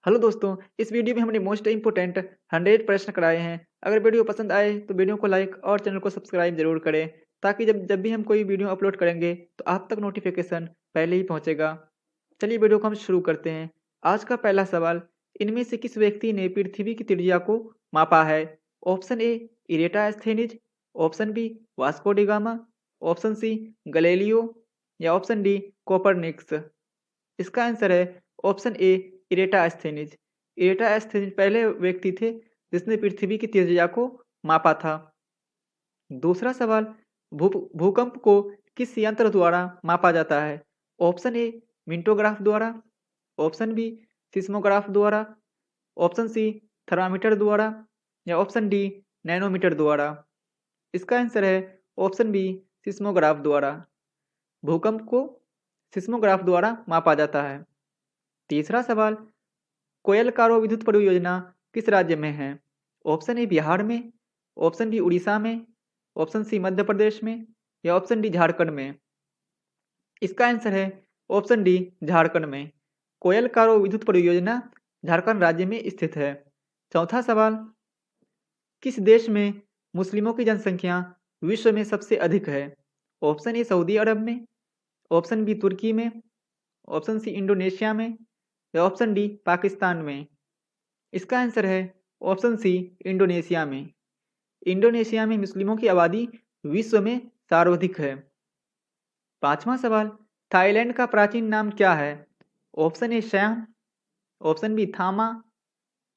Hello दोस्तों, इस video में हमने मोस्ट इम्पोर्टेंट 100 प्रश्न कराए हैं। अगर वीडियो पसंद आए तो वीडियो को लाइक और चैनल को सब्सक्राइब जरूर करें, ताकि जब जब भी हम कोई वीडियो अपलोड करेंगे तो आप तक नोटिफिकेशन पहले ही पहुंचेगा। चलिए वीडियो को हम शुरू करते हैं। आज का पहला सवाल, इनमें से किस व्यक्ति ने पृथ्वी की त्रिज्या को मापा है? Option A Eratosthenes, option B Vasco da Gama, option C Galileo या ऑप्शन डी कोपरनिकस। इसका आंसर है ऑप्शन ए इरेटास्थेनिज। इरेटास्थेनिज पहले व्यक्ति थे जिसने पृथ्वी की त्रिज्या को मापा था। दूसरा सवाल, भूकंप को किस यंत्र द्वारा मापा जाता है? ऑप्शन ए मिंटोग्राफ द्वारा, ऑप्शन बी सिस्मोग्राफ द्वारा, ऑप्शन सी थर्मामीटर द्वारा या ऑप्शन डी नैनोमीटर द्वारा। इसका आंसर है ऑप्शन बी सिस्मोग्राफ द्वारा। भूकंप को सिस्मोग्राफ द्वारा मापा जाता है। तीसरा सवाल, कोयल कारो विद्युत परियोजना किस राज्य में है? ऑप्शन ए बिहार में, ऑप्शन बी उड़ीसा में, ऑप्शन सी मध्य प्रदेश में या ऑप्शन डी झारखंड में। इसका आंसर है ऑप्शन डी झारखंड में। कोयल कारो विद्युत परियोजना झारखंड राज्य में स्थित है। चौथा सवाल, किस देश में मुस्लिमों की जनसंख्या विश्व में सबसे अधिक है? ऑप्शन ए सऊदी अरब में, ऑप्शन बी तुर्की में, ऑप्शन सी इंडोनेशिया में या ऑप्शन डी पाकिस्तान में। इसका आंसर है ऑप्शन सी इंडोनेशिया में। इंडोनेशिया में मुस्लिमों की आबादी विश्व में सर्वाधिक है। पांचवा सवाल, थाईलैंड का प्राचीन नाम क्या है? Option A Shyam, option B Thama,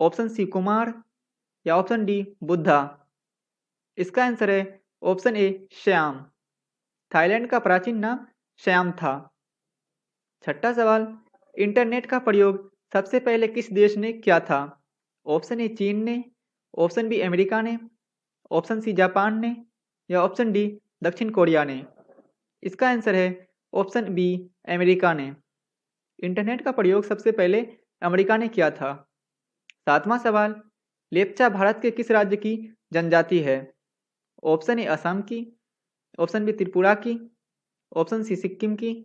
option C Kumar या ऑप्शन डी बुद्धा। इसका आंसर है ऑप्शन ए श्याम। थाईलैंड का प्राचीन नाम श्याम था। छठा सवाल, इंटरनेट का प्रयोग सबसे पहले किस देश ने किया था? ऑप्शन ए चीन ने, ऑप्शन बी अमेरिका ने, ऑप्शन सी जापान ने या ऑप्शन डी दक्षिण कोरिया ने। इसका आंसर है ऑप्शन बी अमेरिका ने। इंटरनेट का प्रयोग सबसे पहले अमेरिका ने किया था। सातवां सवाल, लेप्चा भारत के किस राज्य की जनजाति है? ऑप्शन ए असम की, ऑप्शन बी त्रिपुरा की, ऑप्शन सी सिक्किम की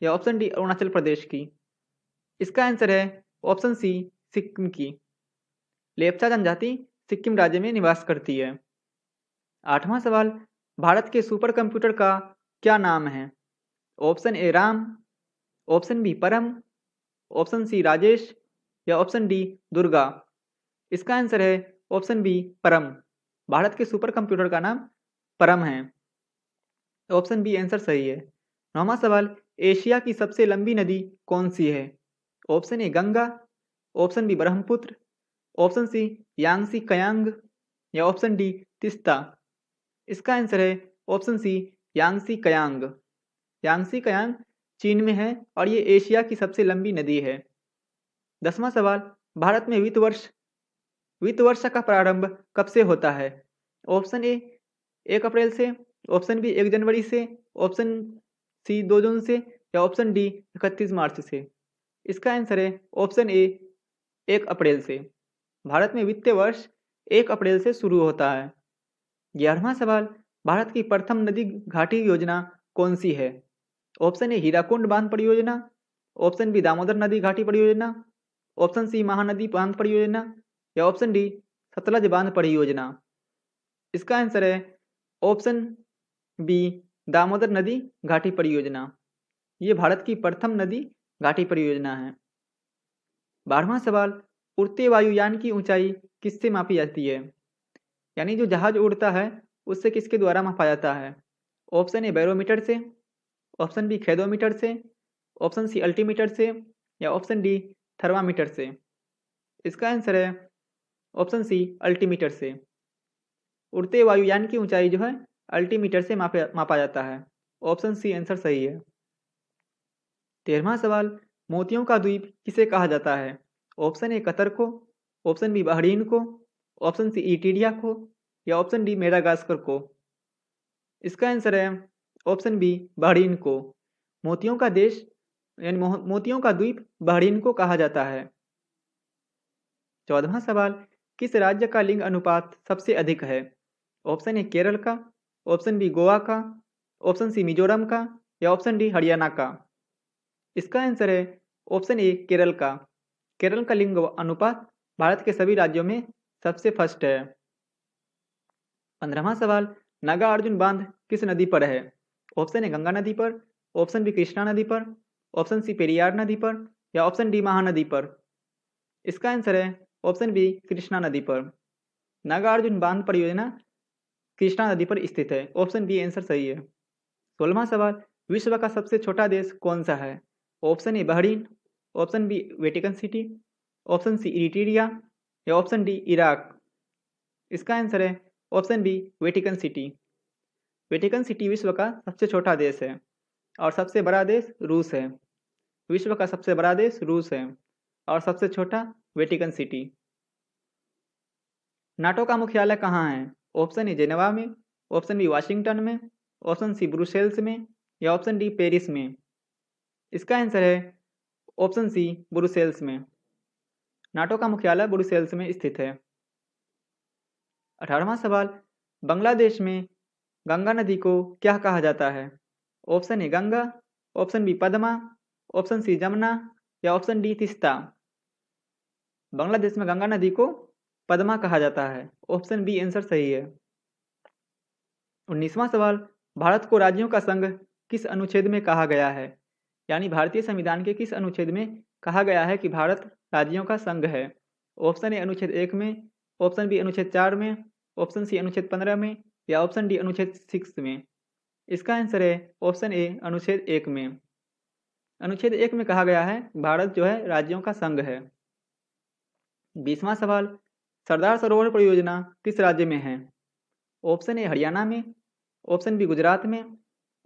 या ऑप्शन डी अरुणाचल प्रदेश की। इसका आंसर है ऑप्शन सी सिक्किम की। लेप्चा जनजाति सिक्किम राज्य में निवास करती है। आठवां सवाल, भारत के सुपर कंप्यूटर का क्या नाम है? Option A Ram, option B Param, option C Rajesh या ऑप्शन डी दुर्गा। इसका आंसर है ऑप्शन बी परम। भारत के सुपर कंप्यूटर का नाम परम है। ऑप्शन बी आंसर सही है। नौवां सवाल, एशिया की सबसे लंबी नदी कौन सी है? Option A Ganga, option B Brahmaputra, option C Yangtze Kiang या ऑप्शन डी तिस्ता। इसका आंसर है option C Yangtze Kiang. Yangtze Kiang चीन में है और ये एशिया की सबसे लंबी नदी है। 10वां सवाल, भारत में वित्त वर्ष का प्रारंभ कब से होता है? ऑप्शन ए 1 अप्रैल से, ऑप्शन बी 1 जनवरी से, ऑप्शन सी 2 जून से या ऑप्शन डी 31 मार्च से। इसका आंसर है ऑप्शन ए 1 अप्रैल से। भारत में वित्तीय वर्ष 1 अप्रैल से शुरू होता है। 11वां सवाल, भारत की प्रथम नदी घाटी योजना कौन सी है? ऑप्शन ए हीराकुंड बांध परियोजना, ऑप्शन बी दामोदर नदी घाटी परियोजना, ऑप्शन सी महानदी बांध परियोजना या ऑप्शन डी सतलज बांध परियोजना। इसका आंसर है ऑप्शन बी दामोदर नदी घाटी परियोजना। ये भारत की प्रथम नदी घाटी परियोजना है। 12वां सवाल, उड़ते वायुयान की ऊंचाई किससे मापी जाती है? यानी जो जहाज उड़ता है उससे किसके द्वारा मापा जाता है? ऑप्शन ए बैरोमीटर से, ऑप्शन बी खेदोमीटर से, ऑप्शन सी अल्टीमीटर से या ऑप्शन डी थर्मामीटर से। इसका आंसर है ऑप्शन सी अल्टीमीटर से। उड़ते वायुयान की ऊंचाई जो है अल्टीमीटर से मापा जाता है। ऑप्शन सी आंसर सही है। 13वां सवाल, मोतियों का द्वीप किसे कहा जाता है? ऑप्शन ए कतर को, ऑप्शन बी बहरीन को, ऑप्शन सी इटीरिया को या ऑप्शन डी मेडागास्कर को। इसका आंसर है ऑप्शन बी बहरीन को। मोतियों का देश यानी मोतियों का द्वीप बहरीन को कहा जाता है। 14वां सवाल, किस राज्य का लिंग अनुपात सबसे अधिक है? ऑप्शन ए केरल का, ऑप्शन बी गोवा का, ऑप्शन सी मिजोरम का या ऑप्शन डी हरियाणा का। इसका आंसर है ऑप्शन ए केरल का। केरल का लिंग अनुपात भारत के सभी राज्यों में सबसे फर्स्ट है। 15वां सवाल, नागार्जुन बांध किस नदी पर है? ऑप्शन ए गंगा नदी पर, ऑप्शन बी कृष्णा नदी पर, ऑप्शन सी पेरियार नदी पर या ऑप्शन डी महानदी पर। इसका आंसर है ऑप्शन बी कृष्णा नदी पर। नागार्जुन बांध परियोजना कृष्णा नदी पर स्थित है। ऑप्शन बी आंसर सही है। 16वां सवाल, विश्व का सबसे छोटा देश कौन सा है? Option A Bahrain, option B Vatican City, option C Eritrea या ऑप्शन डी इराक। इसका आंसर है option B Vatican City. Vatican City विश्व का सबसे छोटा देश है और सबसे बड़ा देश रूस है। विश्व का सबसे बड़ा देश रूस है और सबसे छोटा वेटिकन सिटी। नाटो का मुख्यालय कहाँ है? ऑप्शन ए जेनेवा में, ऑप्शन बी वाशिंगटन में, ऑप्शन सी ब्रुसेल्स में या ऑप्शन डी पेरिस में। इसका आंसर है ऑप्शन सी ब्रुसेल्स में। नाटो का मुख्यालय ब्रुसेल्स में स्थित है। 18वां सवाल, बांग्लादेश में गंगा नदी को क्या कहा जाता है? Option A Ganga, option B Padma, option C Jamuna या ऑप्शन डी तीस्ता। बांग्लादेश में गंगा नदी को पद्मा कहा जाता है। ऑप्शन बी आंसर सही है। 19वां सवाल, भारत को राज्यों का संघ किस अनुच्छेद में कहा गया है? यानी भारतीय संविधान के किस अनुच्छेद में कहा गया है कि भारत राज्यों का संघ है? ऑप्शन ए अनुच्छेद 1 में, ऑप्शन बी अनुच्छेद 4 में, ऑप्शन सी अनुच्छेद 15 में या ऑप्शन डी अनुच्छेद 6 में। इसका आंसर है ऑप्शन ए अनुच्छेद 1 में। अनुच्छेद 1 में कहा गया है भारत जो है राज्यों का संघ है। 20वां सवाल, सरदार सरोवर परियोजना किस राज्य में है? ऑप्शन ए हरियाणा में, ऑप्शन बी गुजरात में,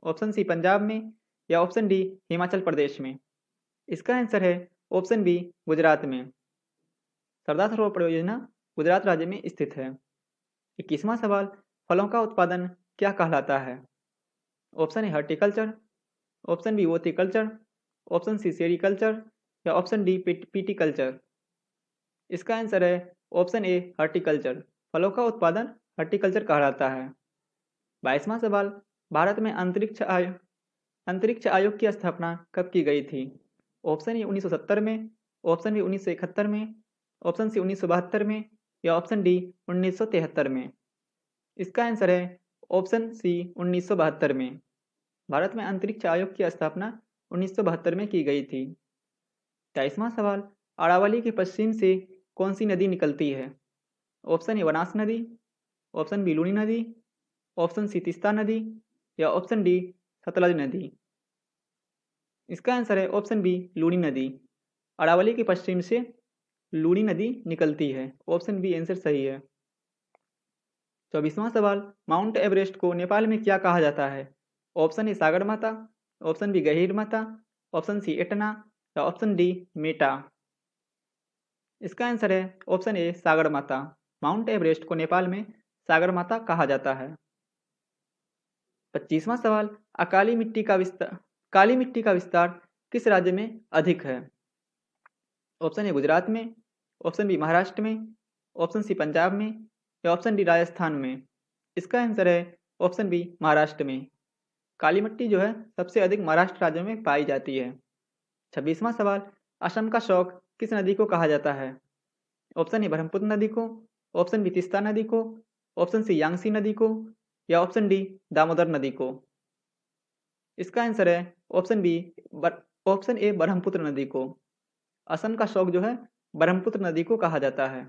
ऑप्शन सी पंजाब में या ऑप्शन डी हिमाचल प्रदेश में। इसका आंसर है ऑप्शन बी गुजरात में। सरदार सरोवर परियोजना गुजरात राज्य में स्थित है। 21वां सवाल, फलों का उत्पादन क्या कहलाता है? Option A horticulture, option B viticulture, option C sericulture या ऑप्शन डी पीटीकल्चर। इसका आंसर है ऑप्शन ए हॉर्टिकल्चर। फलों का उत्पादन हॉर्टिकल्चर कहलाता है। 22वां सवाल, भारत में अंतरिक्ष आयोग की स्थापना कब की गई थी? ऑप्शन ए 1970 में, ऑप्शन बी 1971 में, ऑप्शन सी 1972 में या ऑप्शन डी 1973 में। इसका आंसर है ऑप्शन सी 1972 में। भारत में अंतरिक्ष आयोग की स्थापना 1972 में की गई थी। 23वां सवाल, अरावली के पश्चिम से कौन सी नदी निकलती है? ऑप्शन ए बनास नदी, ऑप्शन बी लूनी नदी, ऑप्शन सी तीस्ता नदी या ऑप्शन डी सतलज नदी। इसका आंसर है ऑप्शन बी लूनी नदी। अरावली के पश्चिम से लूनी नदी निकलती है। ऑप्शन बी आंसर सही है। 24वां सवाल, माउंट एवरेस्ट को नेपाल में क्या कहा जाता है? ऑप्शन ए सागर माता, ऑप्शन बी गहीर माता, ऑप्शन सी एटना या ऑप्शन डी मेटा। इसका आंसर है ऑप्शन ए सागर माता। माउंट एवरेस्ट को नेपाल में सागर माता कहा जाता है। 25वां सवाल, काली मिट्टी का विस्तार किस राज्य में अधिक है? ऑप्शन ए गुजरात में, ऑप्शन बी महाराष्ट्र में, ऑप्शन सी पंजाब में या ऑप्शन डी राजस्थान में। इसका आंसर है ऑप्शन बी महाराष्ट्र में। काली मिट्टी जो है सबसे अधिक महाराष्ट्र राज्य में पाई जाती है। 26वां सवाल, असम का शौक किस नदी को कहा जाता है? ऑप्शन ए ब्रह्मपुत्र नदी को, ऑप्शन बी तीस्ता नदी को, ऑप्शन सी यांगसी नदी को या ऑप्शन डी दामोदर नदी को। इसका आंसर है ऑप्शन ए ब्रह्मपुत्र नदी को। असम का शौक जो है ब्रह्मपुत्र नदी को कहा जाता है।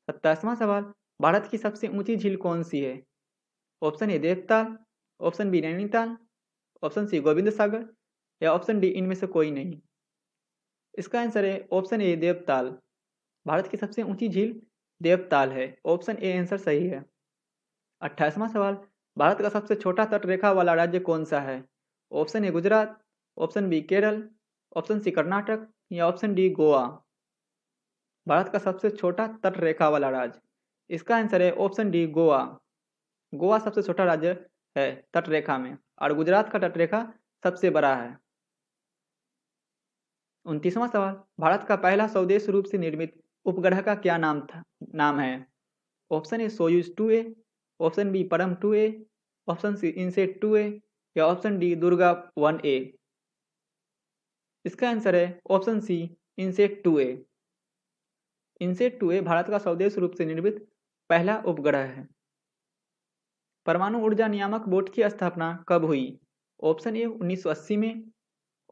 27वां सवाल, भारत की सबसे ऊंची झील कौन सी है? Option A Devtal, option B Nainital, option C Gobind Sagar या ऑप्शन डी इनमें से कोई नहीं। इसका आंसर है ऑप्शन ए देवताल। भारत की सबसे ऊंची झील देवताल है। ऑप्शन ए आंसर सही है। 28वां सवाल, भारत का सबसे छोटा तट रेखा वाला राज्य कौन सा है? Option A Gujarat, option B Kerala, option C Karnataka या ऑप्शन डी गोवा। भारत का सबसे छोटा तट रेखा वाला राज्य, इसका आंसर है ऑप्शन डी गोवा। गोवा सबसे छोटा राज्य है तट रेखा में और गुजरात का तट रेखा सबसे बड़ा है। 29वां सवाल, भारत का पहला स्वदेश रूप से निर्मित उपग्रह का क्या नाम है? Option A Soyuz 2A, option B Param 2A, option C INSAT 2A या ऑप्शन डी दुर्गा 1A। इसका आंसर है option C INSAT 2A। INSAT 2A भारत का स्वदेशी रूप से निर्मित पहला उपग्रह है। परमाणु ऊर्जा नियामक बोर्ड की स्थापना कब हुई? ऑप्शन ए 1980 में,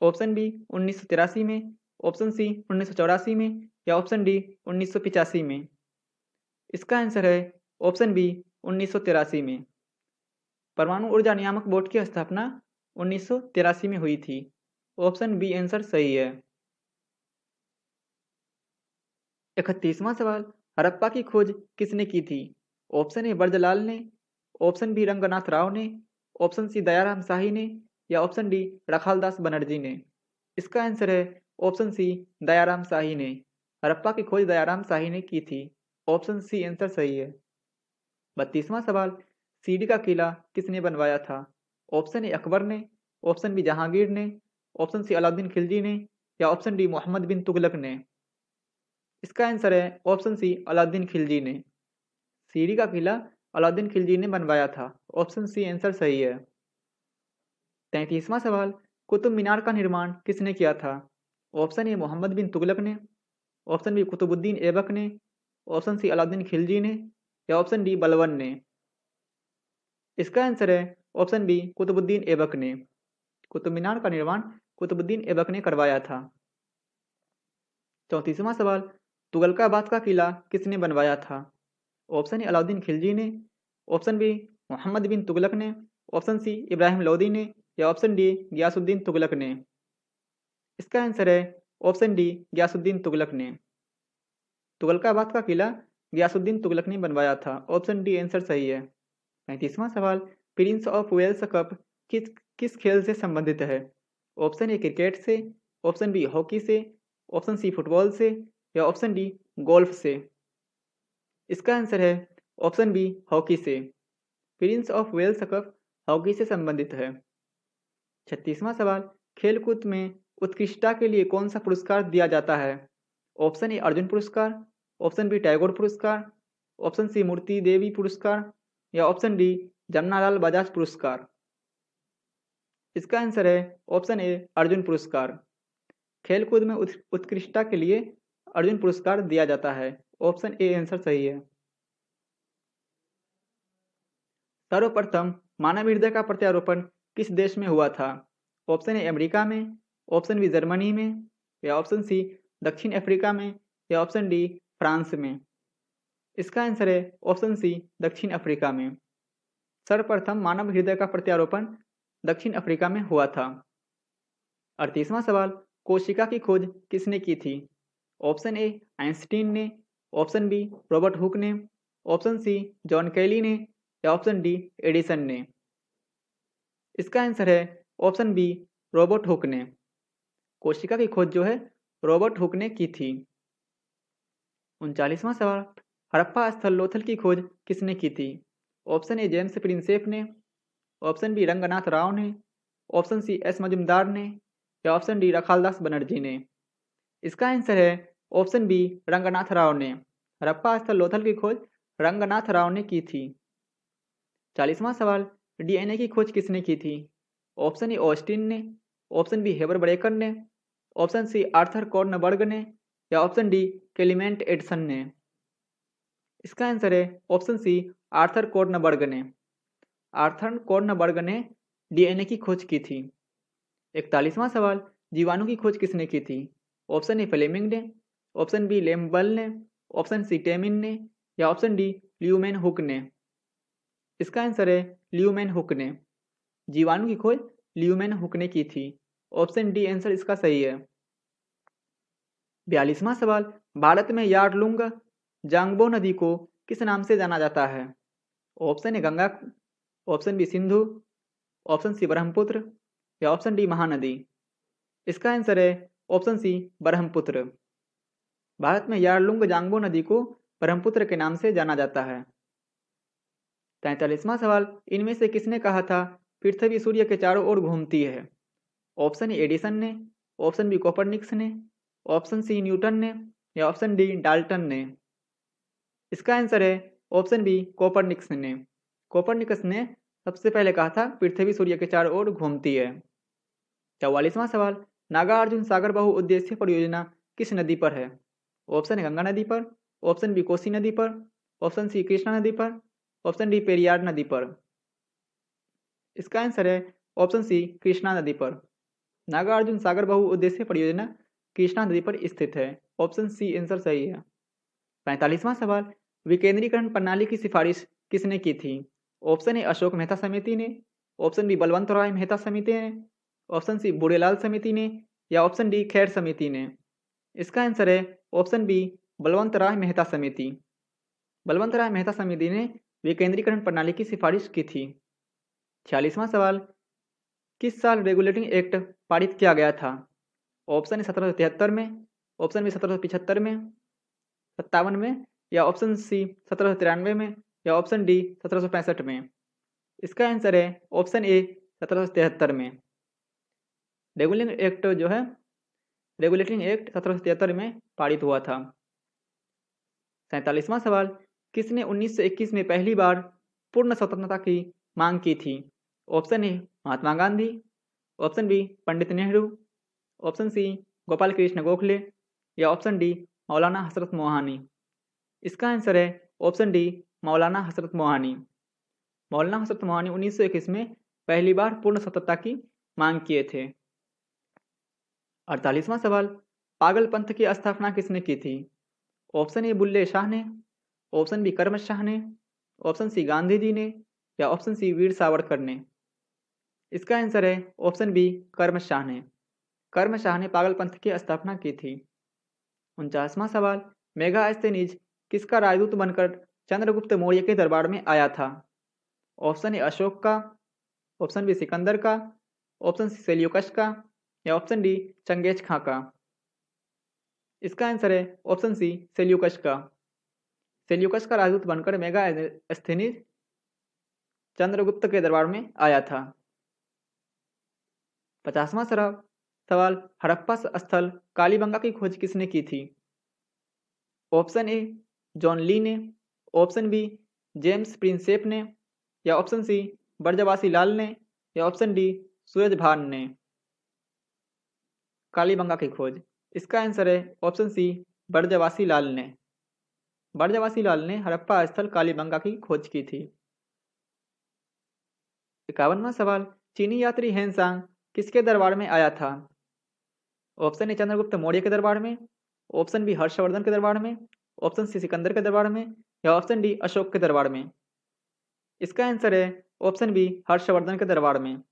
ऑप्शन बी 1983 में, ऑप्शन सी 1984 में या ऑप्शन डी 1985 में। इसका आंसर है ऑप्शन बी 1983 में। परमाणु ऊर्जा नियामक बोर्ड की स्थापना 1983 में हुई थी। ऑप्शन बी आंसर सही है। 31वां सवाल, हड़प्पा की खोज किसने की थी? ऑप्शन ए बर्जलाल ने, ऑप्शन बी रंगनाथ राव ने, ऑप्शन सी दयाराम शाही ने या ऑप्शन डी रखालदास बनर्जी ने। इसका आंसर है ऑप्शन सी दयाराम शाही ने। हड़प्पा की खोज दयाराम शाही ने की थी। ऑप्शन सी आंसर सही है। 32वां सवाल, सीडी का किला किसने बनवाया था? ऑप्शन ए अकबर ने, ऑप्शन बी जहांगीर ने, ऑप्शन सी अलाउद्दीन खिलजी ने या ऑप्शन डी मोहम्मद बिन तुगलक ने। इसका आंसर है ऑप्शन सी अलाउद्दीन खिलजी ने। सीडी का किला अलाउद्दीन खिलजी ने बनवाया था। ऑप्शन सी आंसर सही है। 33वां सवाल, कुतुब मीनार का निर्माण किसने किया था? ऑप्शन ए मोहम्मद बिन तुगलक ने, ऑप्शन बी कुतुबुद्दीन ऐबक ने, ऑप्शन सी अलाउद्दीन खिलजी ने या ऑप्शन डी बलबन ने। इसका आंसर है ऑप्शन बी कुतुबुद्दीन ऐबक ने। कुतुब मीनार का निर्माण कुतुबुद्दीन ऐबक ने करवाया था। 34वां सवाल, तुगलकाबाद का किला किसने बनवाया था? ऑप्शन ए अलाउद्दीन खिलजी ने, ऑप्शन बी मोहम्मद बिन तुगलक ने, ऑप्शन सी इब्राहिम लोदी ने या ऑप्शन डी गयासुद्दीन तुगलक ने। इसका आंसर है ऑप्शन डी गयासुद्दीन तुगलक ने। तुगलकाबाद का किला गयासुद्दीन तुगलक ने बनवाया था। ऑप्शन डी आंसर सही है। 35वां सवाल, प्रिंस ऑफ वेल्स कप किस किस खेल से संबंधित है? ऑप्शन ए क्रिकेट से, ऑप्शन बी हॉकी से, ऑप्शन सी फुटबॉल से या ऑप्शन डी गोल्फ से। इसका आंसर है ऑप्शन बी हॉकी से। Prince of Wales cup hockey से संबंधित है। 36वां सवाल, खेलकूद में उत्कृष्टता के लिए कौन सा पुरस्कार दिया जाता है? ऑप्शन ए अर्जुन पुरस्कार, ऑप्शन बी टैगोर पुरस्कार, ऑप्शन सी मूर्ति देवी पुरस्कार या ऑप्शन डी जमनालाल बजाज पुरस्कार। इसका आंसर है ऑप्शन ए अर्जुन पुरस्कार। खेलकूद में उत्कृष्टता के लिए अर्जुन पुरस्कार दिया जाता है। ऑप्शन ए आंसर सही है। सर्वप्रथम मानव हृदय का प्रत्यारोपण किस देश में हुआ था? ऑप्शन ए अमेरिका में, ऑप्शन बी जर्मनी में या ऑप्शन सी दक्षिण अफ्रीका में या ऑप्शन डी फ्रांस में। इसका आंसर है ऑप्शन सी दक्षिण अफ्रीका में। सर्वप्रथम मानव हृदय का प्रत्यारोपण दक्षिण अफ्रीका में हुआ था। 38वां सवाल, कोशिका की खोज किसने की थी? ऑप्शन ए आइंस्टीन ने, ऑप्शन बी रॉबर्ट हुक ने, ऑप्शन सी जॉन कैली ने या ऑप्शन डी एडिसन ने। इसका आंसर है ऑप्शन बी रॉबर्ट हुक ने। कोशिका की खोज जो है रॉबर्ट हुक ने की थी। 39वां सवाल, हड़प्पा स्थल लोथल की खोज किसने की थी? ऑप्शन ए जेम्स प्रिंसेप ने, ऑप्शन बी रंगनाथ राव ने, ऑप्शन सी एस मजुमदार ने या ऑप्शन डी रखालदास बनर्जी ने। इसका आंसर है ऑप्शन बी रंगनाथ राव ने। हड़प्पा स्थल लोथल की खोज रंगनाथ राव ने की थी। 40वां सवाल, डीएनए की खोज किसने की थी? ऑप्शन ए ऑस्टिन ने, ऑप्शन बी हेबर ब्रेकर ने, ऑप्शन सी आर्थर कॉर्नबर्ग ने या ऑप्शन डी क्लेमेंट एडिसन ने। इसका आंसर है ऑप्शन सी आर्थर कॉर्नबर्ग ने। आर्थर कॉर्नबर्ग ने डीएनए की खोज की थी। 41वां सवाल, जीवाणु की खोज किसने की थी? ऑप्शन ए फ्लेमिंग ने, ऑप्शन बी लेम्बल ने, ऑप्शन सी टेमिन ने या ऑप्शन डी ल्यूमेन हुक ने। इसका आंसर है ल्यूमेन हुक ने। जीवाणु की खोज ल्यूमेन हुक ने की थी। ऑप्शन डी आंसर इसका सही है। 42वां सवाल, भारत में यारलुंग जांगबो नदी को किस नाम से जाना जाता है? Option A Ganga, option B Sindhu, option C Brahmaputra या ऑप्शन डी महानदी। इसका आंसर है ऑप्शन सी ब्रह्मपुत्र। भारत में यारलुंग जांगबो नदी को ब्रह्मपुत्र के नाम से जाना जाता है। 43वां सवाल, इनमें से किसने कहा था पृथ्वी सूर्य के चारों ओर घूमती है? ऑप्शन ए एडिसन ने, ऑप्शन बी कोपरनिकस ने, ऑप्शन सी न्यूटन ने या ऑप्शन डी डाल्टन ने। इसका आंसर है ऑप्शन बी कोपरनिकस ने। कोपरनिकस ने सबसे पहले कहा था पृथ्वी सूर्य के चारों ओर घूमती है। 44वां सवाल, नागार्जुन सागर बहुउद्देशीय परियोजना किस नदी पर है? ऑप्शन ए गंगा नदी पर, ऑप्शन बी कोसी नदी पर, ऑप्शन सी कृष्णा नदी पर, ऑप्शन डी पेरियार नदी पर। इसका आंसर है ऑप्शन सी कृष्णा नदी पर। नागार्जुन सागर बहुउद्देशीय परियोजना कृष्णा नदी पर स्थित है। ऑप्शन सी आंसर सही है। 45वां सवाल, विकेंद्रीकरण प्रणाली की सिफारिश किसने की थी? ऑप्शन ए अशोक मेहता समिति ने, ऑप्शन बी बलवंत राय मेहता समिति ने, ऑप्शन सी बुढ़ेलाल समिति ने, या ऑप्शन डी खैर समिति ने। इसका आंसर है ऑप्शन बी बलवंत राय मेहता समिति। बलवंत राय मेहता समिति ने विकेंद्रीकरण प्रणाली की सिफारिश की थी। 46वां सवाल, किस साल रेगुलेटिंग एक्ट पारित किया गया था? ऑप्शन ए 1773 में, ऑप्शन बी 1775 में, 57 में, या ऑप्शन सी 1793 में, या ऑप्शन डी 1765 में। इसका आंसर है ऑप्शन ए 1773 में। रेगुलेटिंग एक्ट जो है रेगुलेटिंग एक्ट 1773 में पारित हुआ था। 47वां सवाल, किसने 1921 में पहली बार पूर्ण स्वतंत्रता की मांग की थी? Option A Mahatma Gandhi, option B Pandit Nehru, option C Gopal Krishna Gokhale, या ऑप्शन डी मौलाना हजरत मोहानी। इसका आंसर है ऑप्शन डी मौलाना हजरत मोहानी। मौलाना हजरत मोहानी 1921 में पहली बार पूर्ण स्वतंत्रता की मांग किए थे। 48वां सवाल, पागल पंथ की स्थापना किसने की थी? ऑप्शन ए बुल्ले शाह ने, ऑप्शन बी करम शाह ने, ऑप्शन सी गांधी जी ने, या ऑप्शन सी वीर सावरकर ने। इसका आंसर है ऑप्शन बी कर्म शाह ने। कर्म शाह ने पागल पंथ की स्थापना की थी। 49वां सवाल, मेगास्थनीज किसका राजदूत बनकर चंद्रगुप्त मौर्य के दरबार में आया था? ऑप्शन ए अशोक का, ऑप्शन बी सिकंदर का, ऑप्शन सी सेल्यूकस का, या ऑप्शन डी चंगेज खां का। इसका आंसर है ऑप्शन सी सेल्यूकस का। सेल्यूकस का राजदूत बनकर मेगास्थनीज चंद्रगुप्त के दरबार में आया था। 50वां सवाल, हड़प्पा स्थल कालीबंगा की खोज किसने की थी? ऑप्शन ए जॉन ली ने, ऑप्शन बी जेम्स प्रिंसेप ने, या ऑप्शन सी बरजवासी लाल ने, या ऑप्शन डी सूरज भान ने। कालीबंगा की खोज, इसका आंसर है ऑप्शन सी बरजवासी लाल ने। बरजवासी लाल ने हड़प्पा स्थल कालीबंगा की खोज की थी। 51वां सवाल, चीनी यात्री हेनसांग किसके दरबार में आया था? ऑप्शन ए चंद्रगुप्त मौर्य के दरबार में, ऑप्शन बी हर्षवर्धन के दरबार में, ऑप्शन सी सिकंदर के दरबार में, या ऑप्शन डी अशोक के दरबार में। इसका आंसर है ऑप्शन बी हर्षवर्धन के दरबार में।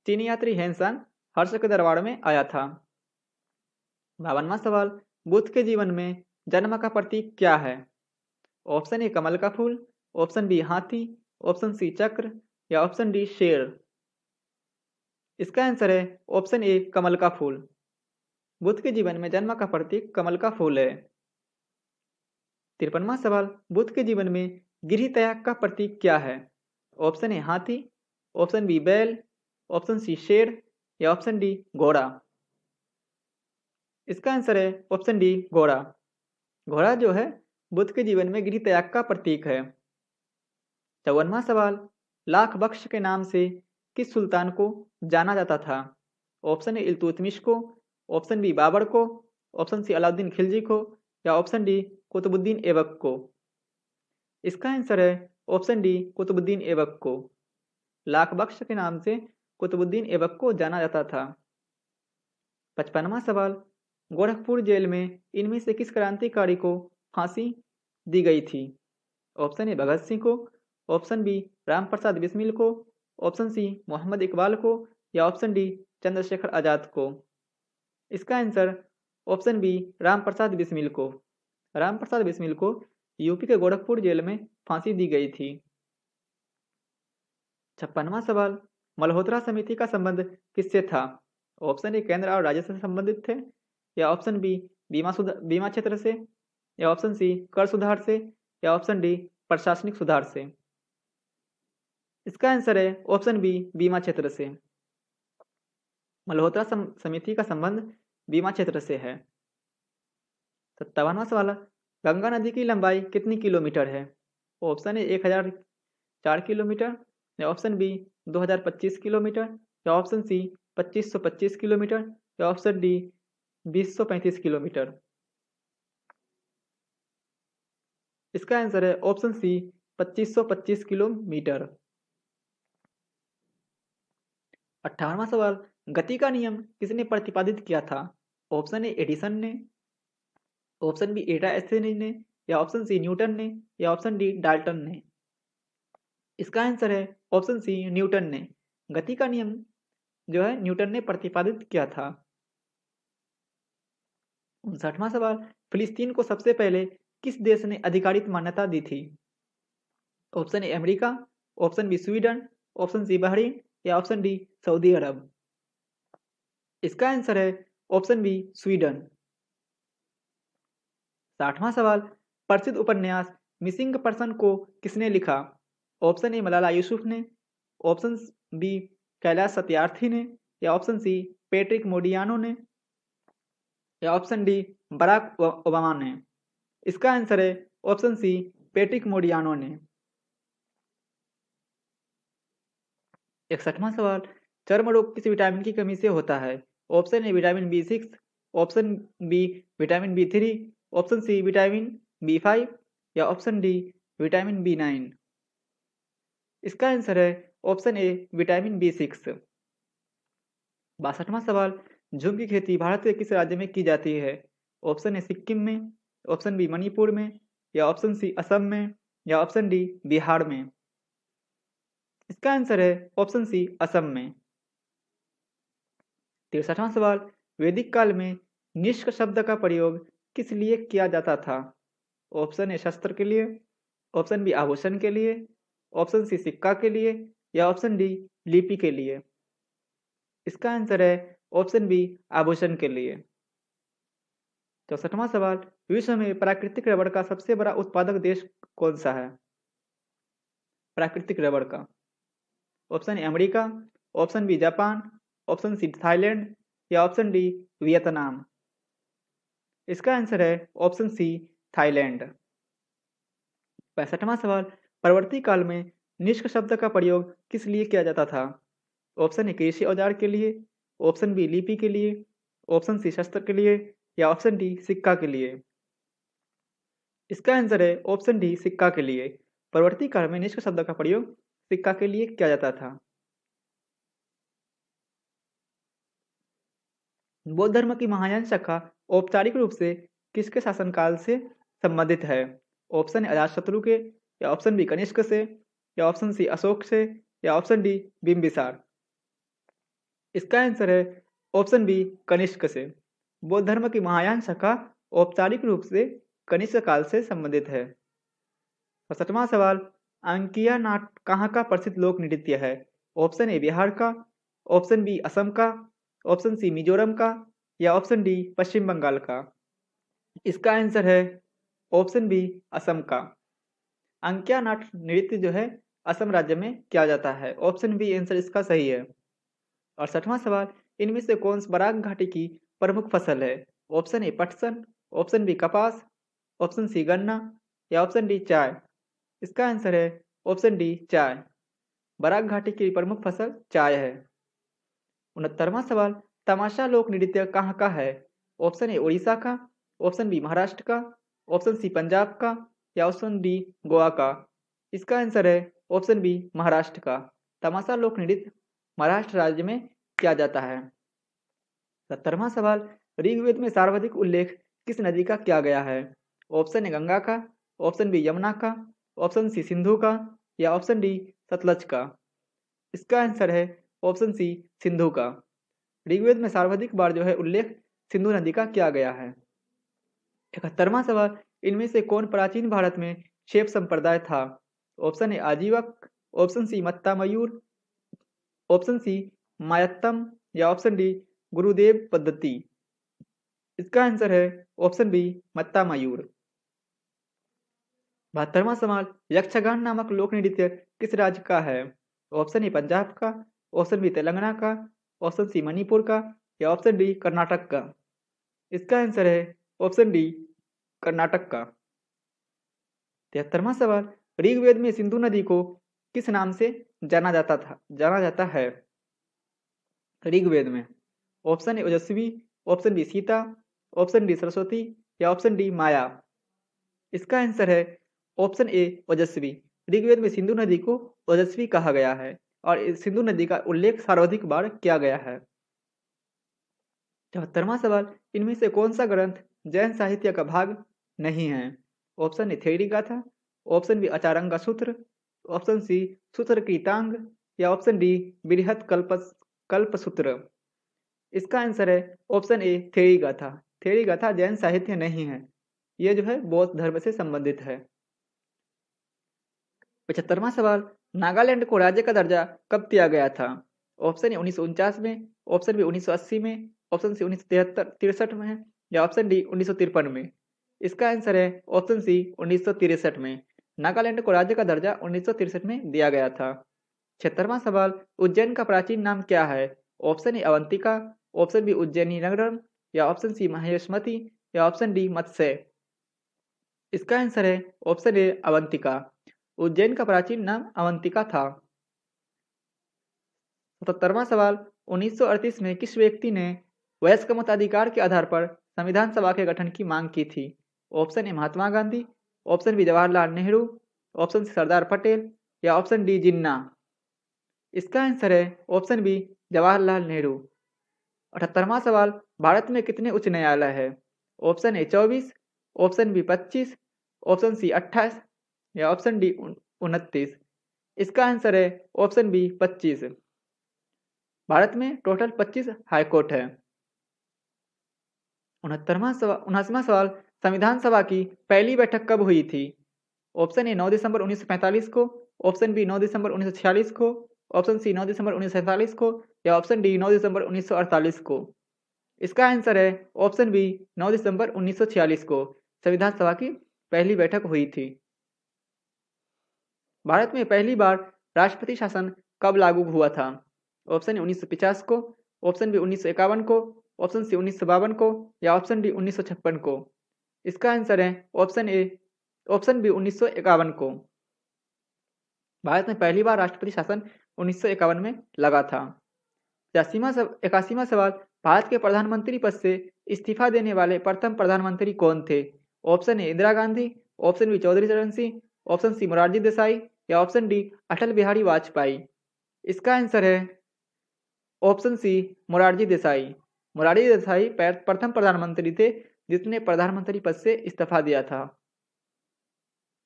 चीनी यात्री हेनसांग हर्ष के दरबार में आया था। 52वां सवाल, बुद्ध के जीवन में जन्म का प्रतीक क्या है? ऑप्शन ए कमल का फूल, ऑप्शन बी हाथी, ऑप्शन सी चक्र, या ऑप्शन डी शेर। इसका आंसर है ऑप्शन ए कमल का फूल। बुद्ध के जीवन में जन्म का प्रतीक कमल का फूल है। 53वां सवाल, बुद्ध के जीवन में गिरी त्याग का प्रतीक क्या है? ऑप्शन ए हाथी, ऑप्शन बी बैल, ऑप्शन सी शेर, या ऑप्शन डी घोड़ा। इसका आंसर है ऑप्शन डी घोड़ा। घोड़ा जो है बुद्ध के जीवन में गिरी त्याग का प्रतीक है। 54वां सवाल, लाख बख्श के नाम से किस सुल्तान को जाना जाता था? ऑप्शन ए इल्तुतमिश को, ऑप्शन बी बाबर को, ऑप्शन सी अलाउद्दीन खिलजी को, या ऑप्शन डी कुतुबुद्दीन ऐबक को। इसका आंसर है ऑप्शन डी कुतुबुद्दीन ऐबक को। लाख बख्श के नाम से कुतुबुद्दीन ऐबक को जाना जाता था। 55वां सवाल, गोरखपुर जेल में इनमें से किस क्रांतिकारी को फांसी दी गई थी? ऑप्शन ए भगत सिंह को, ऑप्शन बी रामप्रसाद बिस्मिल को, ऑप्शन सी मोहम्मद इकबाल को, या ऑप्शन डी चंद्रशेखर आजाद को। इसका answer option B Ramprasad Bismil को। रामप्रसाद बिस्मिल को यूपी के गोरखपुर जेल में फांसी दी गई थी। 56वां सवाल, मल्होत्रा समिति का संबंध किससे था? ऑप्शन ए केंद्र और राज्य से संबंधित थे, या ऑप्शन बी बीमा क्षेत्र से, या ऑप्शन सी कर सुधार से, या ऑप्शन डी प्रशासनिक सुधार से। इसका आंसर है ऑप्शन बी बीमा क्षेत्र से। मल्होत्रा समिति का संबंध बीमा क्षेत्र से है। 57वां सवाल, गंगा नदी की लंबाई कितनी किलोमीटर है? ऑप्शन ए 1004 किलोमीटर, या ऑप्शन बी 2025 किलोमीटर, या ऑप्शन सी 2525 किलोमीटर, या ऑप्शन डी 2035 किलोमीटर। इसका आंसर है ऑप्शन सी 2525 किलोमीटर। 58वां सवाल, गति का नियम किसने प्रतिपादित किया था? ऑप्शन ए एडिसन ने, ऑप्शन बी एटा एस्थेनी ने, या ऑप्शन सी न्यूटन ने, या ऑप्शन डी डाल्टन ने। इसका आंसर है ऑप्शन सी न्यूटन ने। गति का नियम जो है न्यूटन ने प्रतिपादित किया था। 59वां सवाल, फिलिस्तीन को सबसे पहले किस देश ने आधिकारिक मान्यता दी थी? Option A America, option B Sweden, option C Bahrain, या ऑप्शन डी सऊदी अरब। इसका आंसर है ऑप्शन बी स्वीडन। 60वां सवाल, प्रसिद्ध उपन्यास मिसिंग पर्सन को किसने लिखा? ऑप्शन ए मलाला यूसुफ ने, ऑप्शन बी कैलाश सत्यार्थी ने, या ऑप्शन सी पैट्रिक मोडियानो ने, या ऑप्शन डी बराक ओबामा ने। इसका आंसर है ऑप्शन सी पैट्रिक मोडियानो ने। 61वां सवाल, चर्म रोग किस विटामिन की कमी से होता है? Option A vitamin B6, option B vitamin B3, option C vitamin B5, या ऑप्शन डी विटामिन B9। इसका आंसर है ऑप्शन ए विटामिन B6। 62वां सवाल, झूम की खेती भारत के किस राज्य में की जाती है? ऑप्शन ए सिक्किम में, ऑप्शन बी मणिपुर में, या ऑप्शन सी असम में, या ऑप्शन डी बिहार में। इसका आंसर है ऑप्शन सी असम में। 63वां सवाल, वैदिक काल में निष्क शब्द का प्रयोग किस लिए किया जाता था? ऑप्शन ए शस्त्र के लिए, ऑप्शन बी आभूषण के लिए, ऑप्शन सी सिक्का के लिए, या ऑप्शन डी लिपि के लिए। इसका आंसर है ऑप्शन बी आभूषण के लिए। 64वां सवाल, विश्व में प्राकृतिक रबड़ का सबसे बड़ा उत्पादक देश कौन सा है? प्राकृतिक रबड़ का option A America, option B Japan, option C Thailand, या ऑप्शन डी वियतनाम। इसका आंसर है ऑप्शन सी थाईलैंड। 65वां सवाल, परवर्ती काल में निष्क शब्द का प्रयोग किस लिए किया जाता था? ऑप्शन ए कृषि औजार के लिए, ऑप्शन बी लिपि के लिए, ऑप्शन सी शस्त्र के लिए, या ऑप्शन डी सिक्का के लिए। इसका आंसर है ऑप्शन डी सिक्का के लिए। परवर्ती काल में निष्क शब्द का प्रयोग सिक्का के लिए किया जाता था। बौद्ध धर्म की महायान शाखा औपचारिक रूप से किसके शासनकाल से संबंधित है? ऑप्शन ए अजातशत्रु के, या ऑप्शन बी कनिष्क से, या ऑप्शन सी अशोक से, या ऑप्शन डी बिंबिसार। इसका आंसर है ऑप्शन बी कनिष्क से। बौद्ध धर्म की महायान शाखा औपचारिक रूप से कनिष्क काल से संबंधित है। 65वां सवाल, अंकिया नाट कहाँ का प्रसिद्ध लोक नृत्य है? ऑप्शन ए बिहार का, ऑप्शन बी असम का, ऑप्शन सी मिजोरम का, या ऑप्शन डी पश्चिम बंगाल का। इसका आंसर है ऑप्शन बी असम का। अंकिया नाट नृत्य जो है असम राज्य में किया जाता है। ऑप्शन बी आंसर इसका सही है। और 60वां सवाल, इनमें से कौन सी बराक घाटी की प्रमुख फसल है? ऑप्शन ए पटसन, ऑप्शन बी कपास, ऑप्शन सी गन्ना, या ऑप्शन डी चाय। इसका आंसर है ऑप्शन डी चाय। बराक घाटी की प्रमुख फसल चाय है। 69वां सवाल, तमाशा लोक नृत्य कहाँ का है? ऑप्शन ए उड़ीसा का, ऑप्शन बी महाराष्ट्र का, ऑप्शन सी पंजाब का, या ऑप्शन डी गोवा का। इसका आंसर है ऑप्शन बी महाराष्ट्र का। तमाशा लोक नृत्य महाराष्ट्र राज्य में किया जाता है। 70वां सवाल, ऋग्वेद में सर्वाधिक उल्लेख किस नदी का किया गया है? ऑप्शन ए गंगा का, ऑप्शन बी यमुना का, ऑप्शन सी सिंधु का, या ऑप्शन डी सतलज का। इसका आंसर है ऑप्शन सी सिंधु का। ऋग्वेद में सर्वाधिक बार जो है उल्लेख सिंधु नदी का किया गया है। 71वां सवाल, इनमें से कौन प्राचीन भारत में शैव संप्रदाय था? Option A Ajivika, option C Mattamayura, option C Mayattam, या ऑप्शन डी गुरुदेव पद्धति। इसका आंसर है ऑप्शन बी मत्ता मयूर। 72वां सवाल, यक्षगान नामक लोक नृत्य किस राज्य का है? ऑप्शन ए पंजाब का, ऑप्शन बी तेलंगाना का, ऑप्शन सी मणिपुर का, या ऑप्शन डी कर्नाटक का। इसका आंसर है ऑप्शन डी कर्नाटक का। 73वां सवाल, ऋग्वेद में सिंधु नदी को किस नाम से जाना जाता है? ऋग्वेद में option A Ojaswi, option B Sita, option D Saraswati, या ऑप्शन डी माया। इसका आंसर है ऑप्शन ए ओजस्वी। ऋग्वेद में सिंधु नदी को ओजस्वी कहा गया है और इस सिंधु नदी का उल्लेख सर्वाधिक बार किया गया है। 74वां सवाल, इनमें से कौन सा ग्रंथ जैन साहित्य का भाग नहीं है? ऑप्शन ए थेरी गाथा, ऑप्शन बी अचारंगा सूत्र, ऑप्शन सी सूत्र कृतांग या ऑप्शन डी बृहत कल्प सूत्र। इसका आंसर है ऑप्शन ए थेरी गाथा। थेरी गाथा जैन साहित्य नहीं है, ये जो है बौद्ध धर्म से संबंधित है। 75वां सवाल, नागालैंड को राज्य का दर्जा कब दिया गया था? ऑप्शन ए 1949 में, ऑप्शन बी 1980 में, ऑप्शन सी 1963 में या ऑप्शन डी 1953 में। इसका आंसर है ऑप्शन सी 1963 में। नागालैंड को राज्य का दर्जा 1963 में दिया गया था। 76वां सवाल, उज्जैन का प्राचीन नाम क्या है? Option A Avantika, option B Ujjaini Nagaram या ऑप्शन सी महेशमती या ऑप्शन डी मत्स्य। इसका आंसर है ऑप्शन ए अवंतिका। उज्जैन का प्राचीन नाम अवंतिका था। 77वां सवाल, 1938 में किस व्यक्ति ने वयस्क मताधिकार के आधार पर संविधान सभा के गठन की मांग की थी? Option A Mahatma Gandhi, option B Jawaharlal Nehru, option C Sardar Patel या ऑप्शन डी जिन्ना। इसका आंसर है ऑप्शन बी जवाहरलाल नेहरू। 78वां सवाल, भारत में कितने उच्च न्यायालय है? Option A 24, option B 25, option C 28 या ऑप्शन डी 29। इसका आंसर है ऑप्शन बी 25। भारत में टोटल 25 हाईकोर्ट है। 79वां सवाल, संविधान सभा की पहली बैठक कब हुई थी? ऑप्शन ए 9 दिसंबर 1945 को, ऑप्शन बी 9 दिसंबर 1946 को, ऑप्शन सी 9 दिसंबर 1947 को या ऑप्शन डी 9 दिसंबर 1948 को। इसका आंसर है ऑप्शन बी 9 दिसंबर 1946 को संविधान सभा की पहली बैठक हुई थी। भारत में पहली बार राष्ट्रपति शासन कब लागू हुआ था? ऑप्शन ए 1950 को, ऑप्शन बी 1951 को, ऑप्शन सी 1952 को या ऑप्शन डी 1956 को। इसका आंसर है ऑप्शन बी 1951 को। भारत में पहली बार राष्ट्रपति शासन 1951 में लगा था। 81वां सवाल, भारत के प्रधानमंत्री पद से इस्तीफा देने वाले प्रथम प्रधानमंत्री कौन थे? Option A Indira Gandhi, option B Chaudhary Charan Singh, option C Morarji Desai या ऑप्शन डी अटल बिहारी वाजपेयी। इसका आंसर है ऑप्शन सी मोरारजी देसाई। मोरारजी देसाई प्रथम प्रधानमंत्री थे जिसने प्रधानमंत्री पद से इस्तीफा दिया था।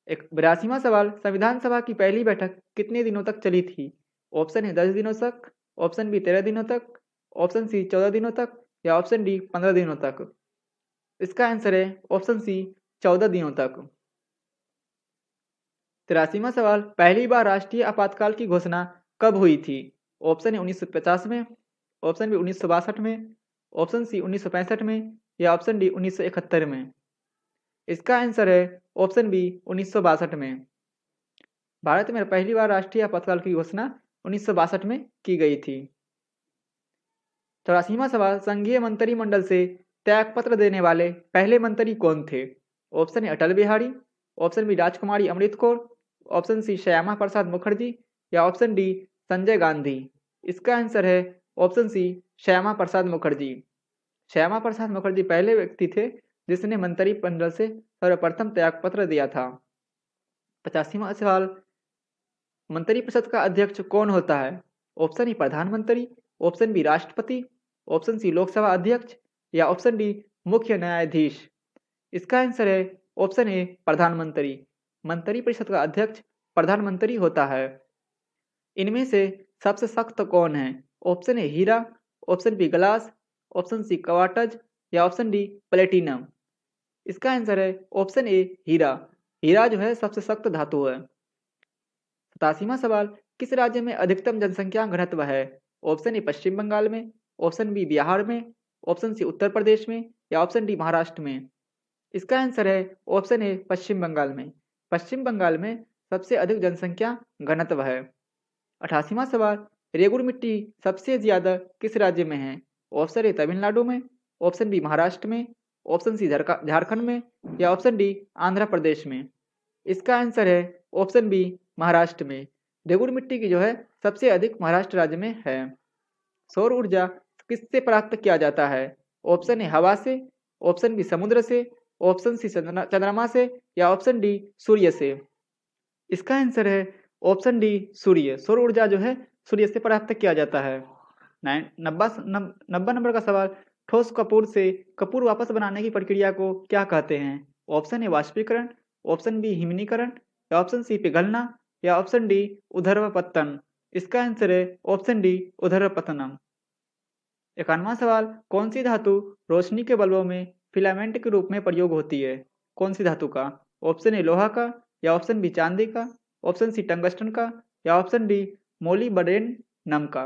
82वां सवाल, संविधान सभा की पहली बैठक कितने दिनों तक चली थी? ऑप्शन है 10 दिनों तक, ऑप्शन बी 13 दिनों तक, ऑप्शन सी 14 दिनों तक या ऑप्शन डी 15 दिनों तक। इसका आंसर है ऑप्शन सी 14 दिनों तक। 83वां सवाल, पहली बार राष्ट्रीय आपातकाल की घोषणा कब हुई थी? ऑप्शन है 1950 में, ऑप्शन बी 1962 में, ऑप्शन सी 1965 में या ऑप्शन डी 1971 में। इसका आंसर है ऑप्शन बी 1962 में। भारत में पहली बार राष्ट्रीय आपातकाल की घोषणा 1962 में की गई थी। 84वां सवाल, संघीय मंत्रिमंडल से त्यागपत्र देने वाले पहले मंत्री कौन थे? ऑप्शन है अटल बिहारी, ऑप्शन बी राजकुमारी अमृत कौर, ऑप्शन सी श्यामा प्रसाद मुखर्जी या ऑप्शन डी संजय गांधी। इसका आंसर है ऑप्शन सी श्यामा प्रसाद मुखर्जी। श्यामा प्रसाद मुखर्जी पहले व्यक्ति थे जिसने मंत्रिमंडल से सर्वप्रथम त्यागपत्र दिया था। 85वां सवाल, मंत्रिपरिषद का अध्यक्ष कौन होता है? ऑप्शन ई प्रधानमंत्री, ऑप्शन बी राष्ट्रपति, ऑप्शन सी लोकसभा अध्यक्ष या ऑप्शन डी मुख्य न्यायाधीश। इसका आंसर है ऑप्शन ए प्रधानमंत्री। मंत्रिपरिषद का अध्यक्ष प्रधानमंत्री होता है। इनमें से सबसे सख्त कौन है? ऑप्शन ए हीरा, option B glass, option C quartz या ऑप्शन डी प्लेटिनम। इसका आंसर है ऑप्शन ए हीरा। हीरा जो है सबसे सख्त धातु है। 87वां सवाल, किस राज्य में अधिकतम जनसंख्या घनत्व है? ऑप्शन ए पश्चिम बंगाल में, ऑप्शन बी बिहार में, ऑप्शन सी उत्तर प्रदेश में या ऑप्शन डी महाराष्ट्र में। इसका आंसर है ऑप्शन ए पश्चिम बंगाल में। पश्चिम बंगाल में सबसे अधिक जनसंख्या घनत्व है। 88वां सवाल, रेगुड़ मिट्टी सबसे ज्यादा किस राज्य में है? ऑप्शन ए तमिलनाडु में, ऑप्शन बी महाराष्ट्र में, ऑप्शन सी झारखंड में या ऑप्शन डी आंध्र प्रदेश में। इसका आंसर है ऑप्शन बी महाराष्ट्र में। रेगुड़ मिट्टी की जो है सबसे अधिक महाराष्ट्र राज्य में है। सौर ऊर्जा किससे प्राप्त किया जाता है? ऑप्शन ए हवा से, ऑप्शन बी समुद्र से, ऑप्शन सी चंद्रमा से या ऑप्शन डी सूर्य से। इसका आंसर है ऑप्शन डी सूर्य। सौर ऊर्जा जो है सूर्य से प्राप्त किया जाता है। 90 नंबर का सवाल, ठोस कपूर से कपूर वापस बनाने की प्रक्रिया को क्या कहते हैं? ऑप्शन ए वाष्पीकरण, ऑप्शन बी हिमनीकरण, या ऑप्शन सी पिघलना, या ऑप्शन डी ऊर्ध्वपतन। इसका आंसर है ऑप्शन डी ऊर्ध्वपतनम। 91वां सवाल, कौन सी धातु रोशनी के बल्बों में फिलामेंट के रूप में प्रयोग होती है? कौन सी धातु का? ऑप्शन ए लोहा का, या ऑप्शन बी चांदी का, ऑप्शन सी टंगस्टन का, या ऑप्शन डी मोलिब्डेनम का।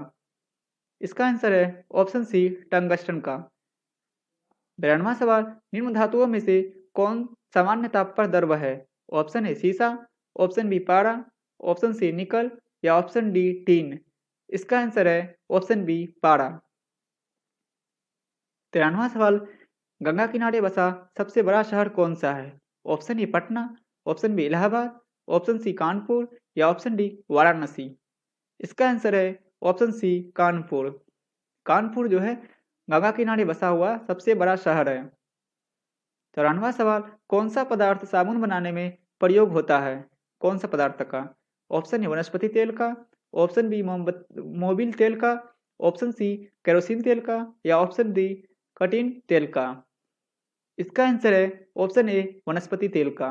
इसका आंसर है ऑप्शन सी टंगस्टन का। 92वां सवाल, निम्न धातुओं में से कौन सामान्य ताप पर द्रव है? ऑप्शन ए सीसा, ऑप्शन बी पारा, ऑप्शन सी निकल, या ऑप्शन डी टीन। इसका आंसर है ऑप्शन बी पारा। 93वां सवाल, गंगा किनारे बसा सबसे बड़ा शहर कौन सा है? Option A Patna, option B Allahabad, option C Kanpur, या ऑप्शन डी वाराणसी। इसका आंसर है ऑप्शन सी कानपुर। कानपुर जो है गंगा किनारे बसा हुआ सबसे बड़ा शहर है। 94वां सवाल, कौन सा पदार्थ साबुन बनाने में प्रयोग होता है? कौन सा पदार्थ का? ऑप्शन ए वनस्पति तेल का, ऑप्शन बी मोबिल तेल का, ऑप्शन सी केरोसिन तेल का, या ऑप्शन डी कटिन तेल का। इसका आंसर है ऑप्शन ए वनस्पति तेल का।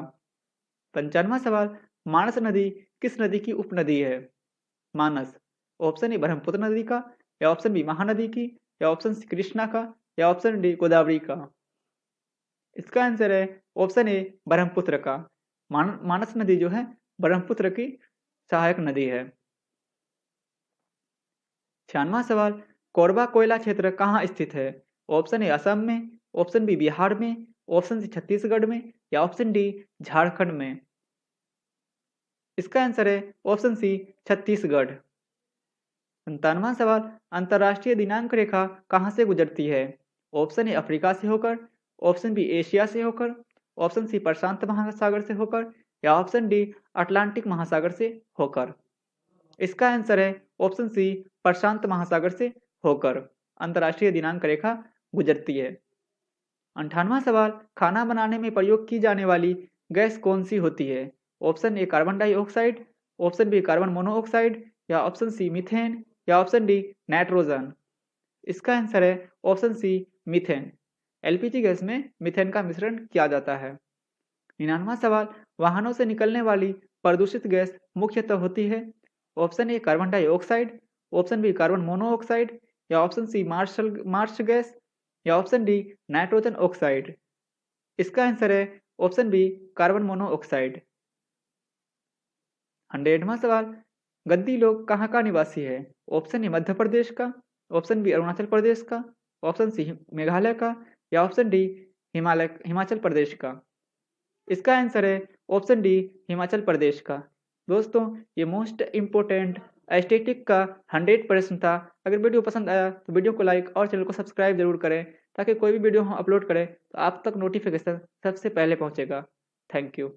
95वां सवाल, मानस नदी किस नदी की उपनदी है? मानस, ऑप्शन ए ब्रह्मपुत्र नदी का, या ऑप्शन बी महानदी की, या ऑप्शन सी कृष्णा का, या ऑप्शन डी गोदावरी का। इसका आंसर है ऑप्शन ए ब्रह्मपुत्र का। मानस नदी जो है ब्रह्मपुत्र की सहायक नदी है। 96वां सवाल, कोरबा कोयला क्षेत्र कहाँ स्थित है? ऑप्शन ए असम में, ऑप्शन बी बिहार में, ऑप्शन सी छत्तीसगढ़ में, या ऑप्शन डी झारखंड में। इसका आंसर है ऑप्शन सी छत्तीसगढ़। 97वां सवाल, अंतर्राष्ट्रीय दिनांक रेखा कहाँ से गुजरती है? ऑप्शन ए अफ्रीका से होकर, ऑप्शन बी एशिया से होकर, ऑप्शन सी प्रशांत महासागर से होकर, या ऑप्शन डी अटलांटिक महासागर से होकर। इसका आंसर है ऑप्शन सी प्रशांत महासागर से होकर अंतर्राष्ट्रीय दिनांक रेखा गुजरती है। 98वां सवाल, खाना बनाने में प्रयोग की जाने वाली गैस कौन सी होती है? Option A carbon dioxide, option B carbon monoxide, या ऑप्शन सी मीथेन, या ऑप्शन डी नाइट्रोजन। इसका आंसर है option C methane. LPG gas में मीथेन का मिश्रण किया जाता है। 99वां सवाल, वाहनों से निकलने वाली प्रदूषित गैस मुख्यतः होती है? Option A carbon dioxide, option B carbon monoxide, या ऑप्शन सी मार्श गैस, या ऑप्शन डी नाइट्रोजन ऑक्साइड। इसका आंसर है ऑप्शन बी कार्बन मोनोऑक्साइड। 100वां सवाल, गद्दी लोग कहाँ का निवासी है? ऑप्शन ए मध्य प्रदेश का, ऑप्शन बी अरुणाचल प्रदेश का, ऑप्शन सी मेघालय का, या ऑप्शन डी हिमाचल प्रदेश का। इसका आंसर है ऑप्शन डी हिमाचल प्रदेश का। दोस्तों, ये मोस्ट इम्पोर्टेंट एस्टेटिक का 100 प्रश्न था। अगर वीडियो पसंद आया तो वीडियो को लाइक और चैनल को सब्सक्राइब जरूर करें, ताकि कोई भी वीडियो हम अपलोड करें तो आप तक नोटिफिकेशन सबसे पहले पहुंचेगा। Thank you.